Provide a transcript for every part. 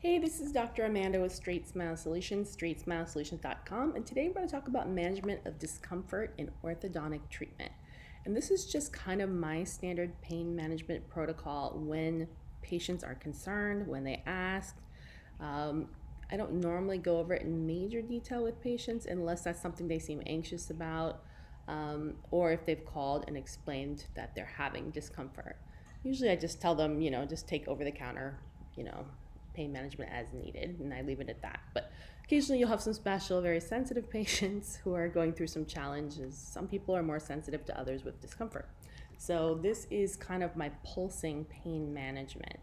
Hey, this is Dr. Amanda with StraightSmile Solutions, StraightSmileSolutions.com, and today we're going to talk about management of discomfort in orthodontic treatment. And this is just kind of my standard pain management protocol when patients are concerned, when they ask. Um, I don't normally go over it in major detail with patients unless that's something they seem anxious about, or if they've called and explained that they're having discomfort. Usually I just tell them, just take over the counter, you know, pain management as needed, and I leave it at that. But occasionally you'll have some special, very sensitive patients who are going through some challenges. Some people are more sensitive to others with discomfort. So this is kind of my pulsing pain management.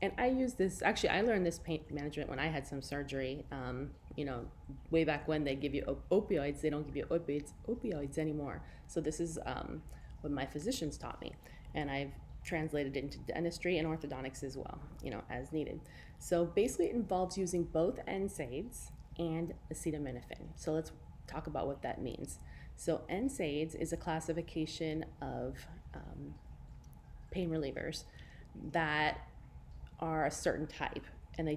And I use this, actually, I learned this pain management when I had some surgery. Way back when they give you opioids, they don't give you opioids anymore. So this is what my physicians taught me. And I've translated it into dentistry and orthodontics as well, as needed. So basically, it involves using both NSAIDs and acetaminophen. So let's talk about what that means. So NSAIDs is a classification of pain relievers that are a certain type, and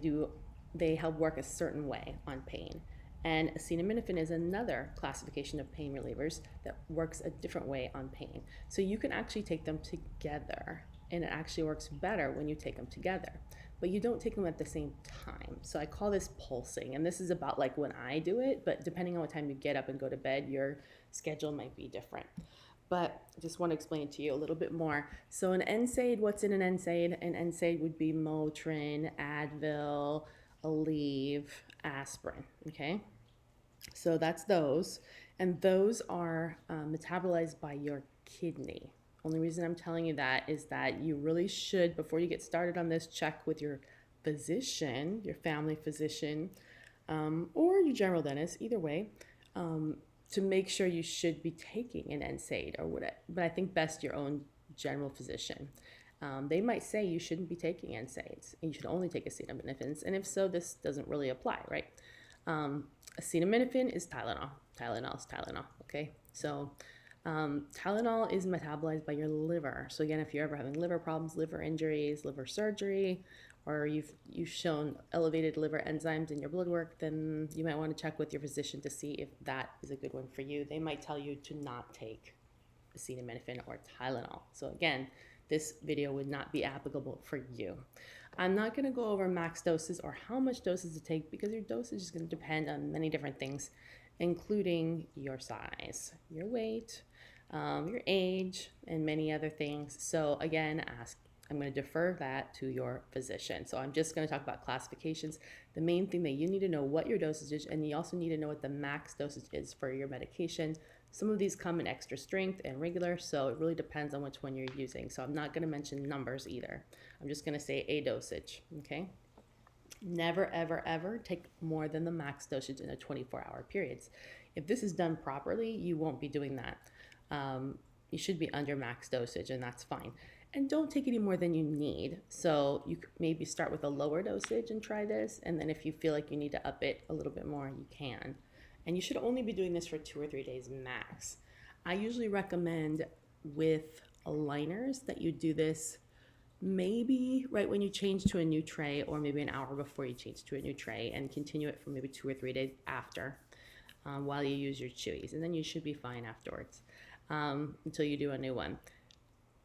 they help work a certain way on pain. And acetaminophen is another classification of pain relievers that works a different way on pain. So you can actually take them together, and it actually works better when you take them together. But you don't take them at the same time. So I call this pulsing, and this is about like when I do it, but depending on what time you get up and go to bed, your schedule might be different. But I just want to explain it to you a little bit more. So an NSAID, what's in an NSAID? An NSAID would be Motrin, Advil, Aleve, aspirin, okay? So that's those. And those are metabolized by your kidney. Only reason I'm telling you that is that you really should, before you get started on this, check with your physician, your family physician, or your general dentist, either way, to make sure you should be taking an NSAID or whatever. But I think best your own general physician. They might say you shouldn't be taking NSAIDs and you should only take acetaminophen. And if so, this doesn't really apply, right? Acetaminophen is Tylenol. Tylenol is Tylenol, okay? So Tylenol is metabolized by your liver. So again, if you're ever having liver problems, liver injuries, liver surgery, or you've shown elevated liver enzymes in your blood work, then you might want to check with your physician to see if that is a good one for you. They might tell you to not take acetaminophen or Tylenol. So again, this video would not be applicable for you. I'm not going to go over max doses or how much doses to take because your dosage is going to depend on many different things, including your size, your weight, your age, and many other things. So again, I'm going to defer that to your physician. So I'm just going to talk about classifications. The main thing that you need to know what your dosage is, and you also need to know what the max dosage is for your medication. Some of these come in extra strength and regular, so it really depends on which one you're using. So I'm not going to mention numbers either. I'm just going to say a dosage, okay? Never, ever, ever take more than the max dosage in a 24-hour periods. If this is done properly, you won't be doing that. You should be under max dosage, and that's fine. And don't take any more than you need. So you could maybe start with a lower dosage and try this, and then if you feel like you need to up it a little bit more, you can. And you should only be doing this for 2 or 3 days max. I usually recommend with aligners that you do this maybe right when you change to a new tray, or maybe an hour before you change to a new tray, and continue it for maybe 2 or 3 days after, while you use your chewies, and then you should be fine afterwards, until you do a new one.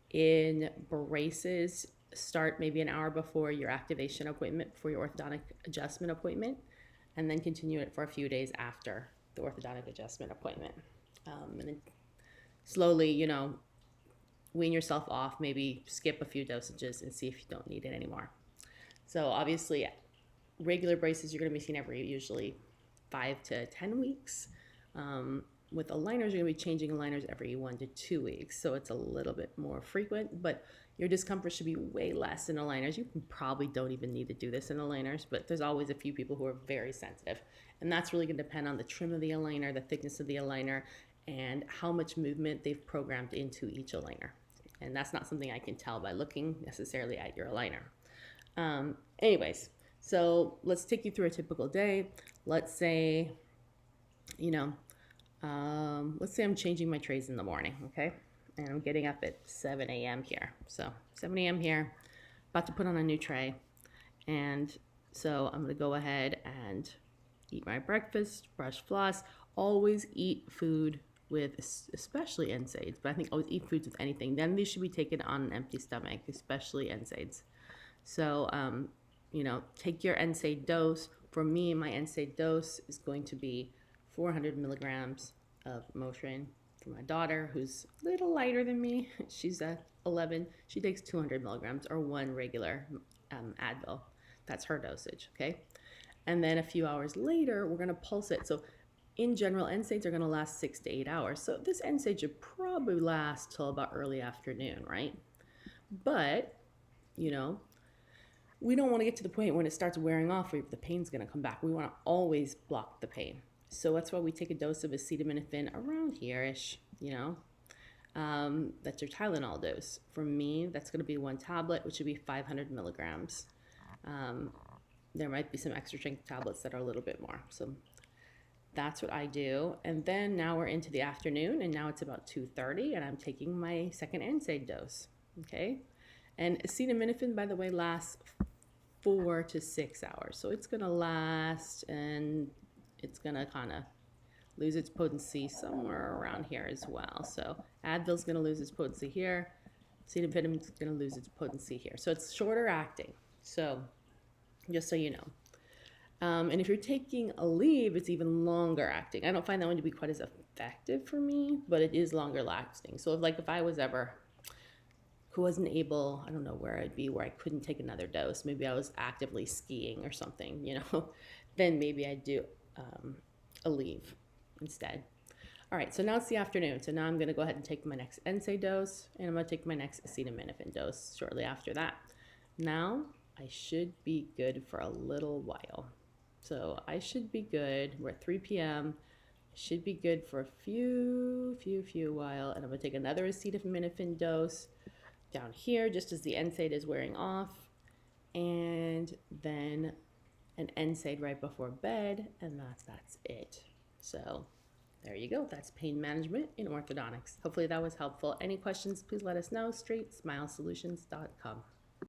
In braces, start maybe an hour before your activation appointment, for your orthodontic adjustment appointment, and then continue it for a few days after the orthodontic adjustment appointment. And then slowly, wean yourself off, maybe skip a few dosages and see if you don't need it anymore. So obviously, regular braces you're going to be seeing every usually 5 to 10 weeks. With aligners, you're going to be changing aligners every 1 to 2 weeks. So it's a little bit more frequent, but your discomfort should be way less in aligners. You probably don't even need to do this in aligners, but there's always a few people who are very sensitive. And that's really going to depend on the trim of the aligner, the thickness of the aligner, and how much movement they've programmed into each aligner. And that's not something I can tell by looking necessarily at your aligner. Anyways, so let's take you through a typical day. Let's say, let's say I'm changing my trays in the morning, okay? And I'm getting up at 7 a.m. here. So 7 a.m. here, about to put on a new tray. And So I'm gonna go ahead and eat my breakfast, brush, floss. Always eat food with, especially NSAIDs, but I think always eat foods with anything. Then these should be taken on an empty stomach, especially NSAIDs. So, take your NSAID dose. For me, my NSAID dose is going to be 400 milligrams of Motrin. For my daughter, who's a little lighter than me, she's at 11, she takes 200 milligrams or one regular Advil. That's her dosage, okay? And then a few hours later, we're gonna pulse it. So in general, NSAIDs are gonna last 6 to 8 hours. So this NSAID should probably last till about early afternoon, right? But, we don't wanna get to the point when it starts wearing off where the pain's gonna come back. We wanna always block the pain. So that's why we take a dose of acetaminophen around here-ish, that's your Tylenol dose. For me, that's gonna be one tablet, which would be 500 milligrams. There might be some extra strength tablets that are a little bit more. So that's what I do. And then now we're into the afternoon, and now it's about 2:30, and I'm taking my second NSAID dose, okay? And acetaminophen, by the way, lasts 4 to 6 hours. So it's gonna last, and it's gonna kind of lose its potency somewhere around here as well. So Advil's gonna lose its potency here. Acetaminophen's gonna lose its potency here. So it's shorter acting. So just so you know. And if you're taking Aleve, it's even longer acting. I don't find that one to be quite as effective for me, but it is longer lasting. So if I was ever who wasn't able, I don't know where I'd be, where I couldn't take another dose, maybe I was actively skiing or something, then maybe I'd do Aleve instead. All right, so now it's the afternoon. So now I'm gonna go ahead and take my next NSAID dose, and I'm gonna take my next acetaminophen dose shortly after that. Now, I should be good for a little while. So I should be good. We're at 3 p.m. I should be good for a few while. And I'm gonna take another acetaminophen dose down here just as the NSAID is wearing off. And then an NSAID right before bed, and that's it. So there you go. That's pain management in orthodontics. Hopefully that was helpful. Any questions, please let us know. StraightSmileSolutions.com.